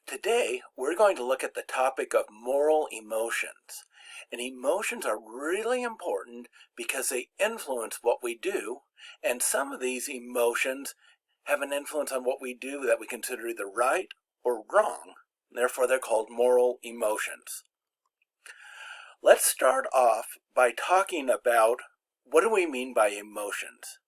Today, we're going to look at the topic of moral emotions. And emotions are really important because they influence what we do, and some of these emotions have an influence on what we do that we consider either right or wrong. Therefore, they're called moral emotions. Let's start off by talking about what do we mean by emotions.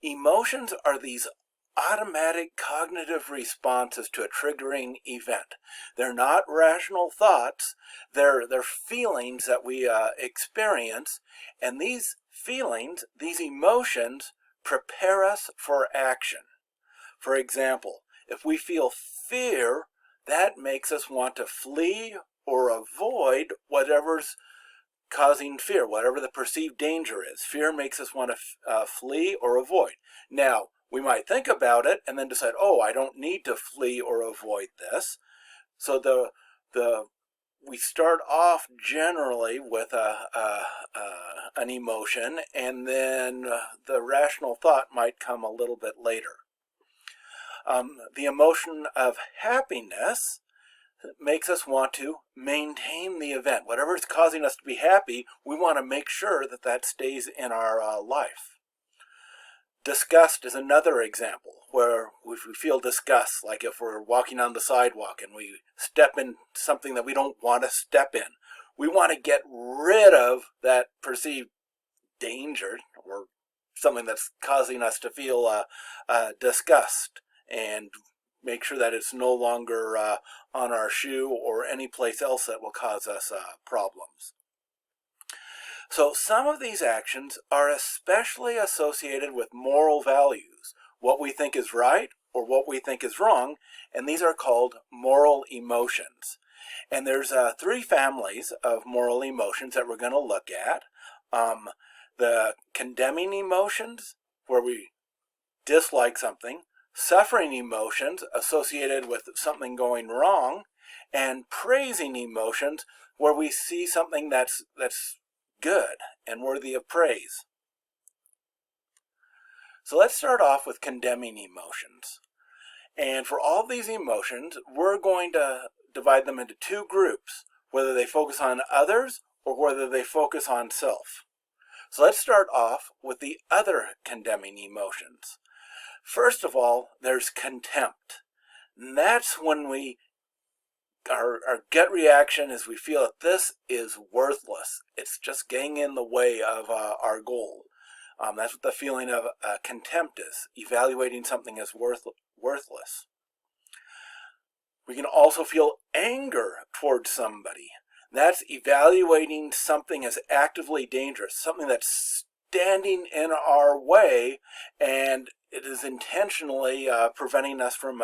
Emotions are these automatic cognitive responses to a triggering event. They're not rational thoughts, they're feelings that we experience, and these feelings, these emotions, prepare us for action. For example, if we feel fear, that makes us want to flee or avoid whatever's causing fear, whatever the perceived danger is. Fear makes us want to flee or avoid. Now, we might think about it and then decide, oh, I don't need to flee or avoid this. So we start off generally with an emotion, and then the rational thought might come a little bit later. The emotion of happiness makes us want to maintain the event. Whatever is causing us to be happy, we want to make sure that that stays in our life. Disgust is another example where if we feel disgust, like if we're walking on the sidewalk and we step in something that we don't want to step in, we want to get rid of that perceived danger or something that's causing us to feel disgust, and make sure that it's no longer on our shoe or any place else that will cause us problems. So some of these actions are especially associated with moral values, what we think is right or what we think is wrong, and these are called moral emotions. And there's three families of moral emotions that we're going to look at. The condemning emotions, where we dislike something, suffering emotions associated with something going wrong, and praising emotions, where we see something that's good and worthy of praise. So let's start off with condemning emotions. And for all these emotions, we're going to divide them into two groups, whether they focus on others or whether they focus on self. So let's start off with the other condemning emotions. First of all, there's contempt. And that's when our gut reaction is we feel that this is worthless. It's just getting in the way of our goal. That's what the feeling of contempt is, evaluating something as worthless. We can also feel anger towards somebody. That's evaluating something as actively dangerous, something that's standing in our way, and it is intentionally preventing us from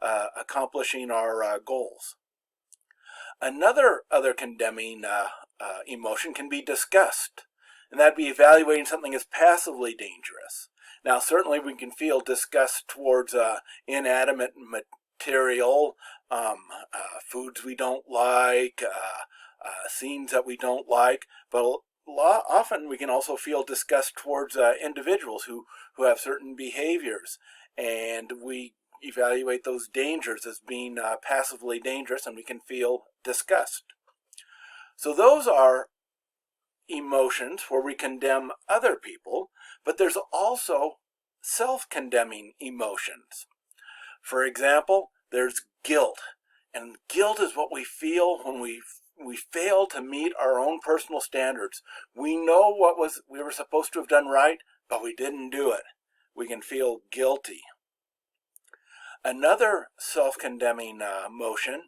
accomplishing our goals. Another condemning emotion can be disgust, and that'd be evaluating something as passively dangerous. Now, certainly we can feel disgust towards inanimate material, foods we don't like, scenes that we don't like, but often we can also feel disgust towards individuals who have certain behaviors, and we evaluate those dangers as being passively dangerous, and we can feel disgust. So those are emotions where we condemn other people, but there's also self-condemning emotions. For example, there's guilt, and guilt is what we feel when we fail to meet our own personal standards. We know we were supposed to have done right, but we didn't do it. We can feel guilty. Another self-condemning emotion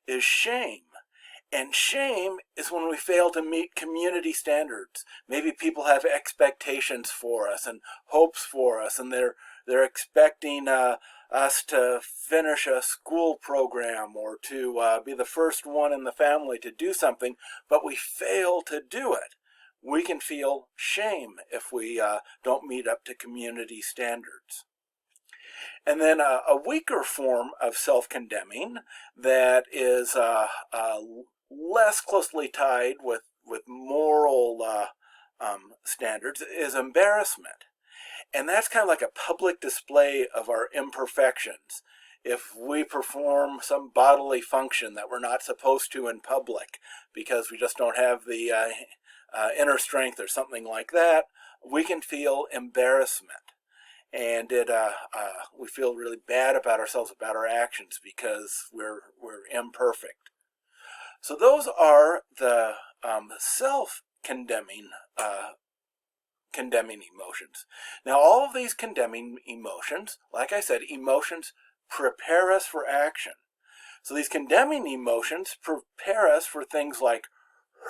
is shame. And shame is when we fail to meet community standards. Maybe people have expectations for us and hopes for us, and they're expecting us to finish a school program or to be the first one in the family to do something, but we fail to do it. We can feel shame if we don't meet up to community standards. And then a weaker form of self-condemning that is less closely tied with moral standards is embarrassment. And that's kind of like a public display of our imperfections. if we perform some bodily function that we're not supposed to in public because we just don't have the inner strength or something like that, we can feel embarrassment. And we feel really bad about ourselves, about our actions, because we're imperfect. So those are the self-condemning condemning emotions. Now, all of these condemning emotions, like I said, emotions prepare us for action. So these condemning emotions prepare us for things like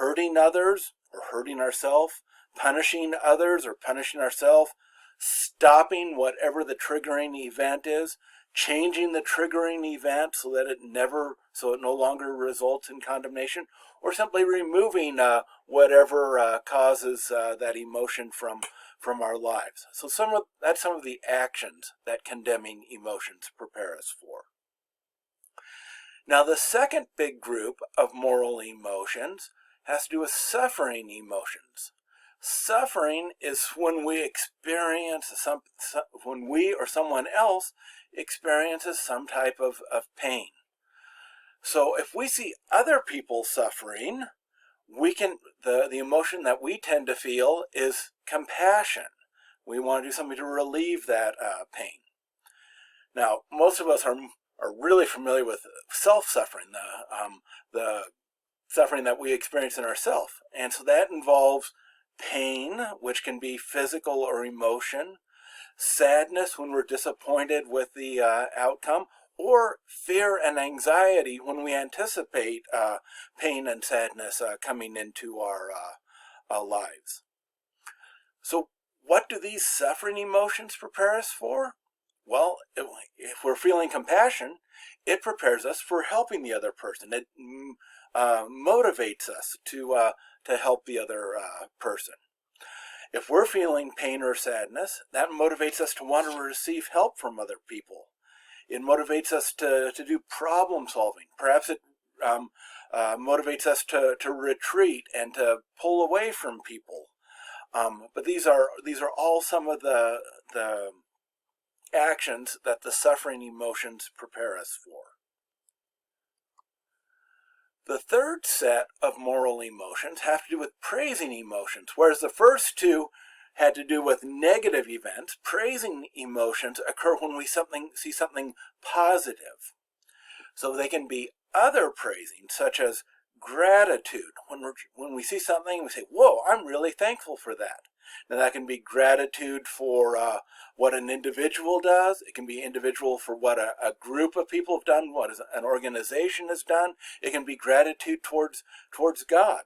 hurting others or hurting ourselves, punishing others or punishing ourselves, stopping whatever the triggering event is, changing the triggering event so that it no longer results in condemnation, or simply removing whatever causes that emotion from our lives. So that's some of the actions that condemning emotions prepare us for. Now, the second big group of moral emotions has to do with suffering emotions. Suffering is when we experience when we or someone else experiences some type of pain. So if we see other people suffering, the emotion that we tend to feel is compassion. We want to do something to relieve that pain. Now, most of us are really familiar with self-suffering, the suffering that we experience in ourselves. And so that involves pain, which can be physical or emotion, sadness when we're disappointed with the outcome, or fear and anxiety when we anticipate pain and sadness coming into our lives. So what do these suffering emotions prepare us for? Well, if we're feeling compassion, it prepares us for helping the other person. It motivates us to help the other person. If we're feeling pain or sadness, that motivates us to want to receive help from other people. It motivates us to do problem solving. Perhaps it motivates us to retreat and to pull away from people. But these are all some of the actions that the suffering emotions prepare us for. The third set of moral emotions have to do with praising emotions, whereas the first two had to do with negative events. Praising emotions occur when we see something positive. So they can be other praising, such as gratitude. When we see something, we say, whoa, I'm really thankful for that. Now that can be gratitude for what an individual does. It can be individual for what a group of people have done, what an organization has done. It can be gratitude towards God.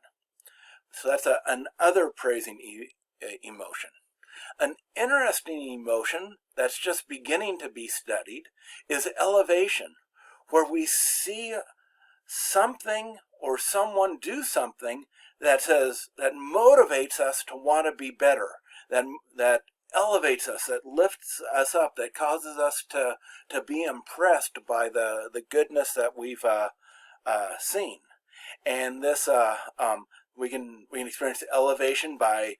So that's an other praising emotion. An interesting emotion that's just beginning to be studied is elevation, where we see something or someone do something that motivates us to want to be better, that elevates us, that lifts us up, that causes us to be impressed by the goodness that we've seen. And this we can experience elevation by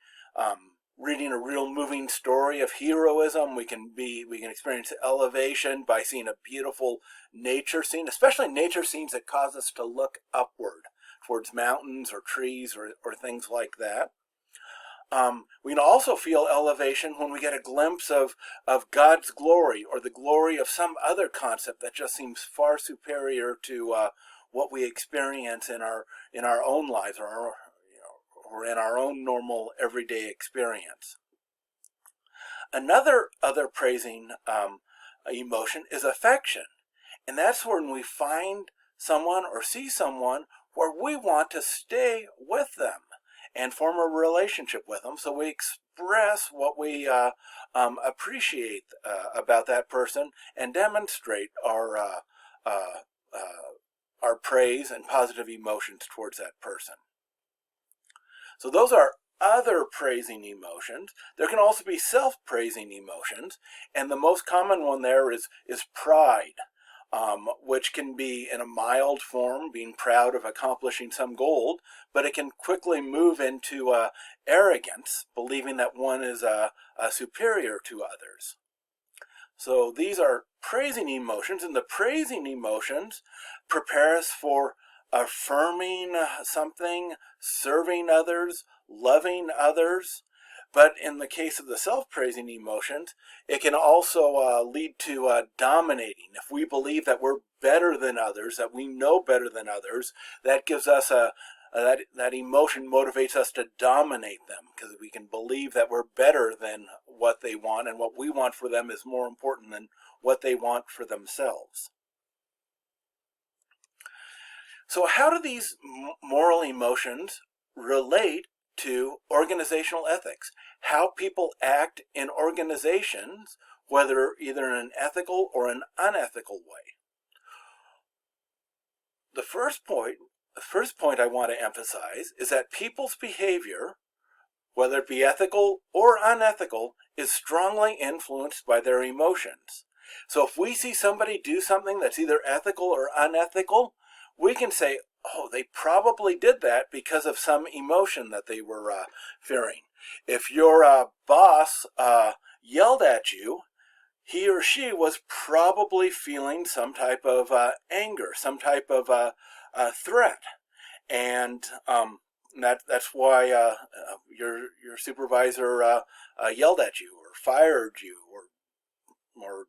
reading a real moving story of heroism. We can experience elevation by seeing a beautiful nature scene, especially nature scenes that cause us to look upward towards mountains or trees or things like that. We can also feel elevation when we get a glimpse of God's glory, or the glory of some other concept that just seems far superior to what we experience in our own lives, or in our own normal everyday experience. Another praising emotion is affection, and that's when we find someone or see someone where we want to stay with them and form a relationship with them. So we express what we appreciate about that person and demonstrate our praise and positive emotions towards that person. So those are other praising emotions. There can also be self-praising emotions, and the most common one there is pride, which can be in a mild form, being proud of accomplishing some goal, but it can quickly move into arrogance, believing that one is superior to others. So these are praising emotions, and the praising emotions prepare us for affirming something, serving others, loving others. But in the case of the self-praising emotions, it can also lead to dominating. If we believe that we're better than others, that we know better than others, that gives us that emotion motivates us to dominate them, because we can believe that we're better than what they want, and what we want for them is more important than what they want for themselves. So how do these moral emotions relate to organizational ethics? How people act in organizations, whether either in an ethical or an unethical way. The first point I want to emphasize is that people's behavior, whether it be ethical or unethical, is strongly influenced by their emotions. So if we see somebody do something that's either ethical or unethical, we can say, oh, they probably did that because of some emotion that they were fearing. If your boss yelled at you, he or she was probably feeling some type of anger, some type of threat. And that's why your supervisor yelled at you or fired you, or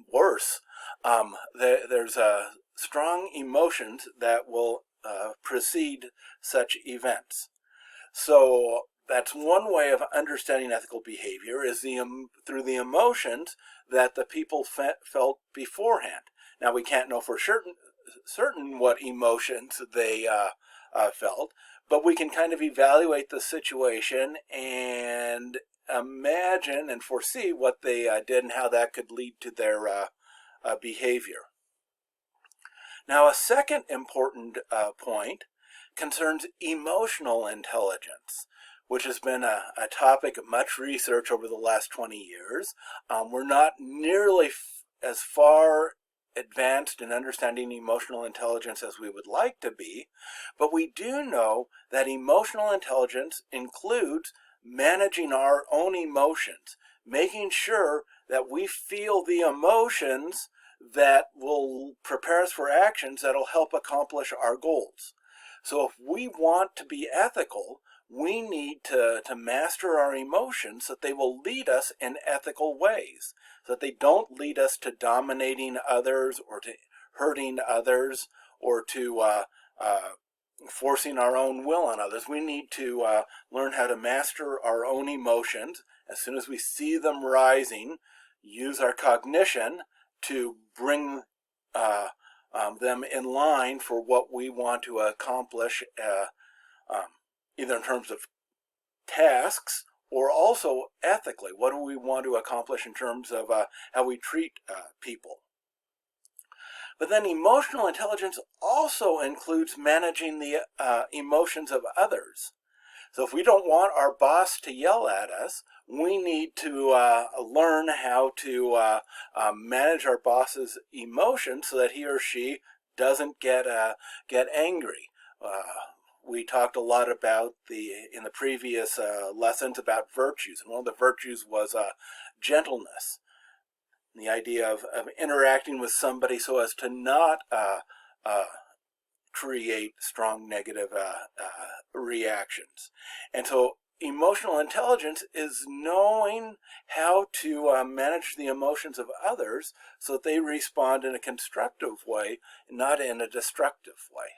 worse. There's strong emotions that will precede such events. So that's one way of understanding ethical behavior, is through the emotions that the people felt beforehand. Now, we can't know for certain what emotions they felt, but we can kind of evaluate the situation and imagine and foresee what they did and how that could lead to their behavior. Now, a second important point concerns emotional intelligence, which has been a topic of much research over the last 20 years. We're not nearly as far advanced in understanding emotional intelligence as we would like to be, but we do know that emotional intelligence includes managing our own emotions, making sure that we feel the emotions that will prepare us for actions that will help accomplish our goals. So if we want to be ethical, we need to master our emotions so that they will lead us in ethical ways, so that they don't lead us to dominating others or to hurting others or to forcing our own will on others. We need to learn how to master our own emotions. As soon as we see them rising, use our cognition to bring them in line for what we want to accomplish, either in terms of tasks or also ethically. What do we want to accomplish in terms of how we treat people? But then emotional intelligence also includes managing the emotions of others. So if we don't want our boss to yell at us, we need to learn how to manage our boss's emotions so that he or she doesn't get angry. We talked a lot about in the previous lessons about virtues, and one of the virtues was gentleness. The idea of interacting with somebody so as to not create strong negative reactions. And so emotional intelligence is knowing how to manage the emotions of others so that they respond in a constructive way, not in a destructive way.